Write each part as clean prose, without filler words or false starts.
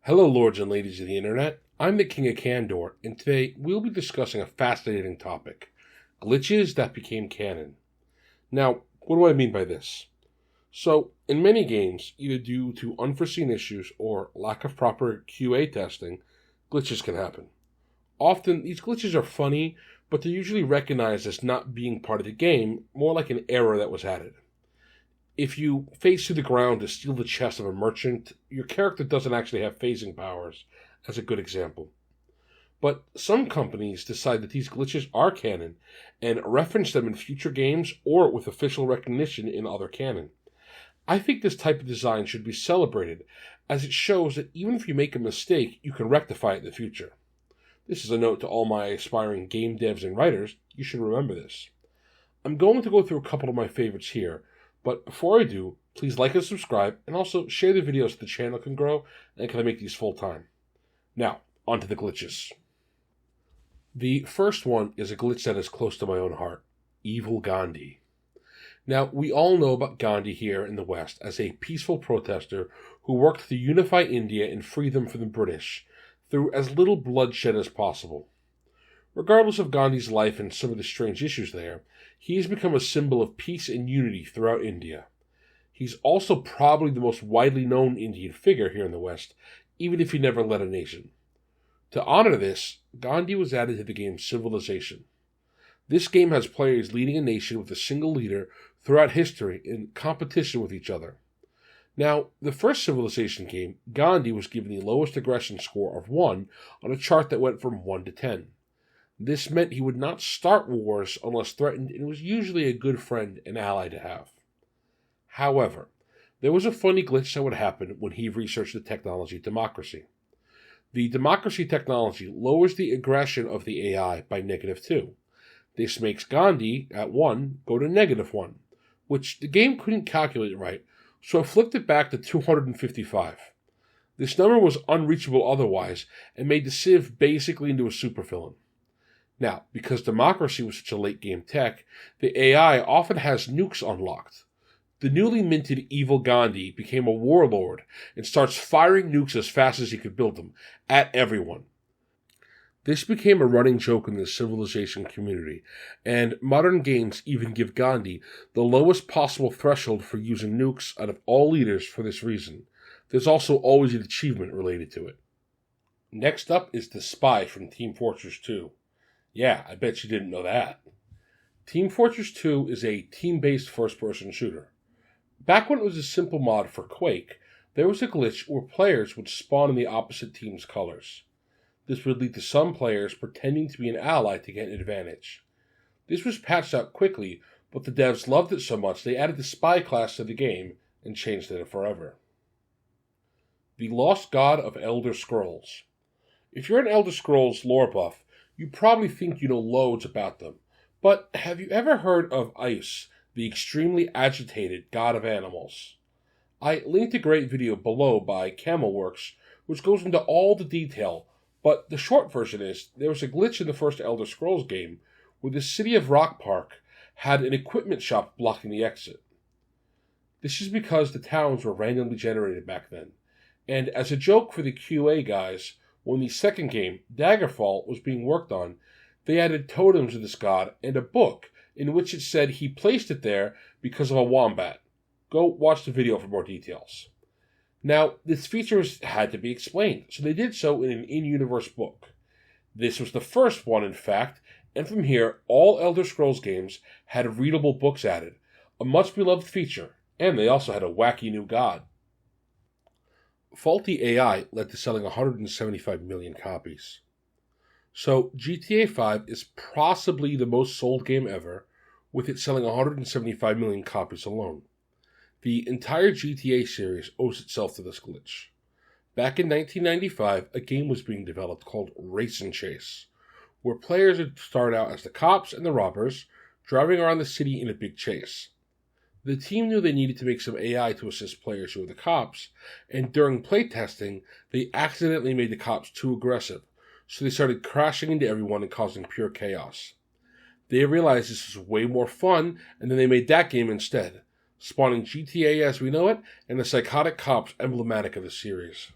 Hello, lords and ladies of the internet. I'm the King of Candor, and today we'll be discussing a fascinating topic: glitches that became canon. Now, what do I mean by this? So, in many games, either due to unforeseen issues or lack of proper QA testing, glitches can happen. Often, these glitches are funny, but they're usually recognized as not being part of the game, more like an error that was added. If you phase through the ground to steal the chest of a merchant, your character doesn't actually have phasing powers, as a good example. But some companies decide that these glitches are canon and reference them in future games or with official recognition in other canon. I think this type of design should be celebrated, as it shows that even if you make a mistake, you can rectify it in the future. This is a note to all my aspiring game devs and writers. You should remember this. I'm going to go through a couple of my favorites here, but before I do, please like and subscribe, and also share the videos so the channel can grow and can I make these full time. Now, on to the glitches. The first one is a glitch that is close to my own heart: Evil Gandhi. Now, we all know about Gandhi here in the West as a peaceful protester who worked to unify India and free them from the British through as little bloodshed as possible. Regardless of Gandhi's life and some of the strange issues there, he has become a symbol of peace and unity throughout India. He's also probably the most widely known Indian figure here in the West, even if he never led a nation. To honor this, Gandhi was added to the game Civilization. This game has players leading a nation with a single leader throughout history in competition with each other. Now, the first Civilization game, Gandhi was given the lowest aggression score of 1 on a chart that went from 1 to 10. This meant he would not start wars unless threatened, and was usually a good friend and ally to have. However, there was a funny glitch that would happen when he researched the technology democracy. The democracy technology lowers the aggression of the AI by -2. This makes Gandhi, at 1, go to -1, which the game couldn't calculate right, so it flipped it back to 255. This number was unreachable otherwise, and made the Civ basically into a supervillain. Now, because democracy was such a late-game tech, the AI often has nukes unlocked. The newly minted Evil Gandhi became a warlord and starts firing nukes as fast as he could build them, at everyone. This became a running joke in the Civilization community, and modern games even give Gandhi the lowest possible threshold for using nukes out of all leaders for this reason. There's also always an achievement related to it. Next up is the Spy from Team Fortress 2. Yeah, I bet you didn't know that. Team Fortress 2 is a team-based first-person shooter. Back when it was a simple mod for Quake, there was a glitch where players would spawn in the opposite team's colors. This would lead to some players pretending to be an ally to get an advantage. This was patched out quickly, but the devs loved it so much they added the Spy class to the game and changed it forever. The Lost God of Elder Scrolls. If you're an Elder Scrolls lore buff, you probably think you know loads about them, but have you ever heard of Ice, the extremely agitated god of animals? I linked a great video below by Camelworks, which goes into all the detail, but the short version is, there was a glitch in the first Elder Scrolls game where the city of Rock Park had an equipment shop blocking the exit. This is because the towns were randomly generated back then, and as a joke for the QA guys, when the second game, Daggerfall, was being worked on, they added totems of this god and a book in which it said he placed it there because of a wombat. Go watch the video for more details. Now, this feature had to be explained, so they did so in an in-universe book. This was the first one, in fact, and from here, all Elder Scrolls games had readable books added, a much-beloved feature, and they also had a wacky new god. Faulty AI led to selling 175 million copies. So, GTA 5 is possibly the most sold game ever, with it selling 175 million copies alone. The entire GTA series owes itself to this glitch. Back in 1995, a game was being developed called Race and Chase, where players would start out as the cops and the robbers, driving around the city in a big chase. The team knew they needed to make some AI to assist players who were the cops, and during playtesting, they accidentally made the cops too aggressive, so they started crashing into everyone and causing pure chaos. They realized this was way more fun, and then they made that game instead, spawning GTA as we know it, and the psychotic cops emblematic of the series.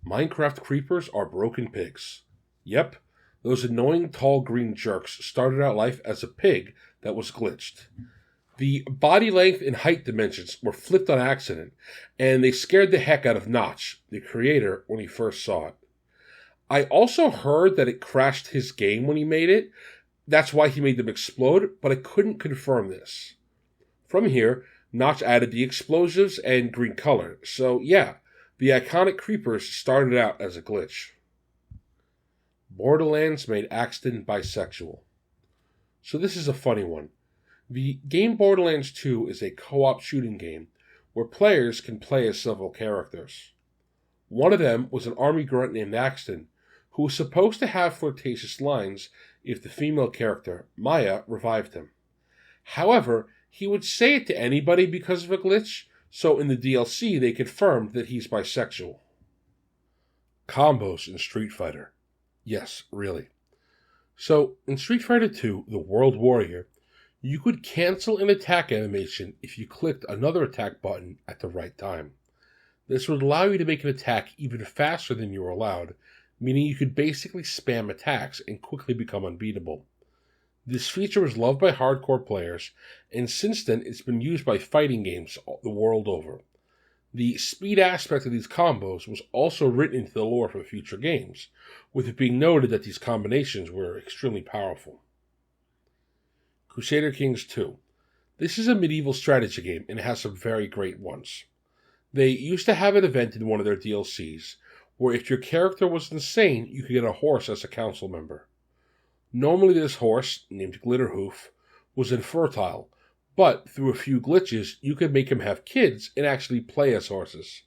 Minecraft creepers are broken pigs. Yep, those annoying tall green jerks started out life as a pig that was glitched. The body length and height dimensions were flipped on accident, and they scared the heck out of Notch, the creator, when he first saw it. I also heard that it crashed his game when he made it. That's why he made them explode, but I couldn't confirm this. From here, Notch added the explosives and green color, so yeah, the iconic creepers started out as a glitch. Borderlands made Axton bisexual. So this is a funny one. The game Borderlands 2 is a co-op shooting game where players can play as several characters. One of them was an army grunt named Axton, who was supposed to have flirtatious lines if the female character, Maya, revived him. However, he would say it to anybody because of a glitch, so in the DLC they confirmed that he's bisexual. Combos in Street Fighter. Yes, really. So, in Street Fighter 2, the World Warrior, you could cancel an attack animation if you clicked another attack button at the right time. This would allow you to make an attack even faster than you were allowed, meaning you could basically spam attacks and quickly become unbeatable. This feature was loved by hardcore players, and since then it's been used by fighting games the world over. The speed aspect of these combos was also written into the lore for future games, with it being noted that these combinations were extremely powerful. Crusader Kings 2. This is a medieval strategy game, and it has some very great ones. They used to have an event in one of their DLCs, where if your character was insane, you could get a horse as a council member. Normally this horse, named Glitterhoof, was infertile, but through a few glitches, you could make him have kids and actually play as horses.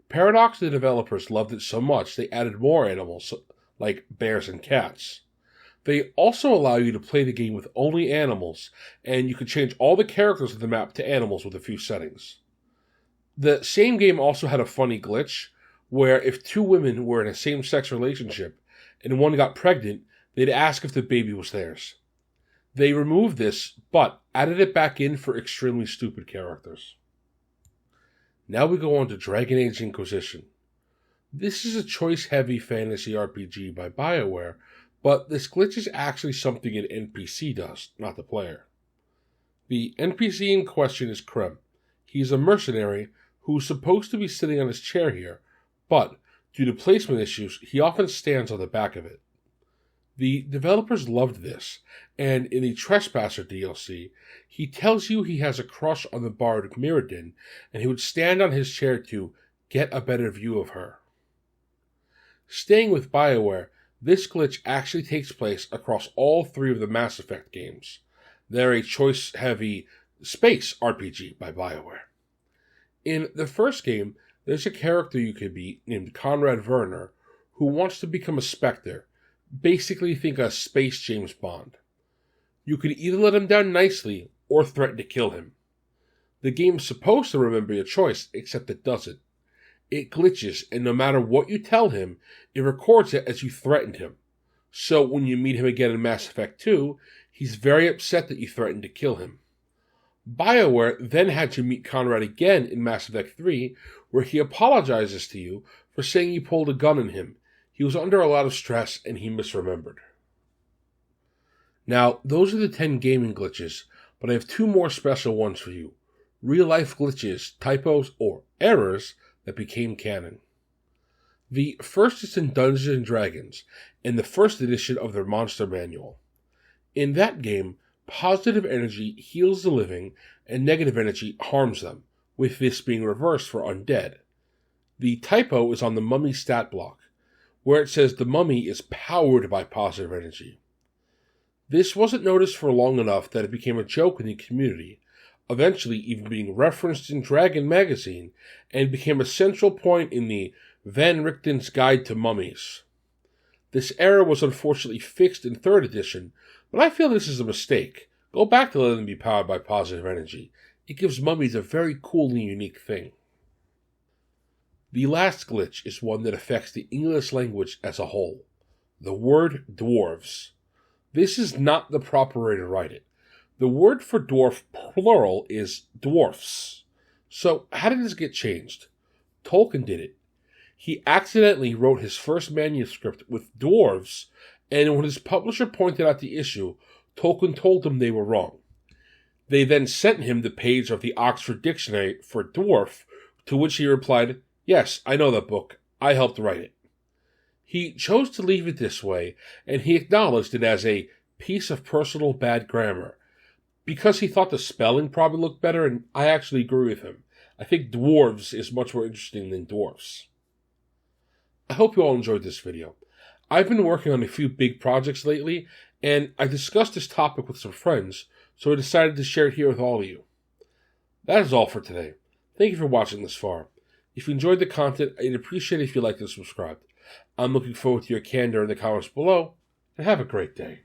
Paradox, the developers, loved it so much they added more animals, like bears and cats. They also allow you to play the game with only animals, and you can change all the characters of the map to animals with a few settings. The same game also had a funny glitch, where if two women were in a same-sex relationship, and one got pregnant, they'd ask if the baby was theirs. They removed this, but added it back in for extremely stupid characters. Now we go on to Dragon Age Inquisition. This is a choice-heavy fantasy RPG by BioWare, but this glitch is actually something an NPC does, not the player. The NPC in question is Krem. He's a mercenary who's supposed to be sitting on his chair here, but due to placement issues, he often stands on the back of it. The developers loved this, and in the Trespasser DLC, he tells you he has a crush on the bard Mirrodin, and he would stand on his chair to get a better view of her. Staying with BioWare, this glitch actually takes place across all three of the Mass Effect games. They're a choice-heavy space RPG by BioWare. In the first game, there's a character you could be named Conrad Verner who wants to become a Spectre. Basically think a space James Bond. You could either let him down nicely or threaten to kill him. The game's supposed to remember your choice, except it doesn't. It glitches, and no matter what you tell him, it records it as you threatened him. So when you meet him again in Mass Effect 2, he's very upset that you threatened to kill him. BioWare then had you meet Conrad again in Mass Effect 3, where he apologizes to you for saying you pulled a gun on him. He was under a lot of stress and he misremembered. Now, those are the 10 gaming glitches, but I have 2 more special ones for you. Real-life glitches, typos, or errors that became canon. The first is in Dungeons & Dragons, in the first edition of their Monster Manual. In that game, positive energy heals the living, and negative energy harms them, with this being reversed for undead. The typo is on the Mummy stat block, where it says the mummy is powered by positive energy. This wasn't noticed for long enough that it became a joke in the community, eventually even being referenced in Dragon magazine, and became a central point in the Van Richten's Guide to Mummies. This error was unfortunately fixed in 3rd edition, but I feel this is a mistake. Go back to letting them be powered by positive energy. It gives mummies a very cool and unique thing. The last glitch is one that affects the English language as a whole. The word dwarves. This is not the proper way to write it. The word for dwarf plural is dwarfs. So how did this get changed? Tolkien did it. He accidentally wrote his first manuscript with Dwarves, and when his publisher pointed out the issue, Tolkien told him they were wrong. They then sent him the page of the Oxford Dictionary for dwarf, to which he replied, "Yes, I know that book. I helped write it." He chose to leave it this way, and he acknowledged it as a piece of personal bad grammar, because he thought the spelling probably looked better, and I actually agree with him. I think dwarves is much more interesting than dwarfs. I hope you all enjoyed this video. I've been working on a few big projects lately, and I discussed this topic with some friends, so I decided to share it here with all of you. That is all for today. Thank you for watching this far. If you enjoyed the content, I'd appreciate it if you liked and subscribed. I'm looking forward to your candor in the comments below, and have a great day.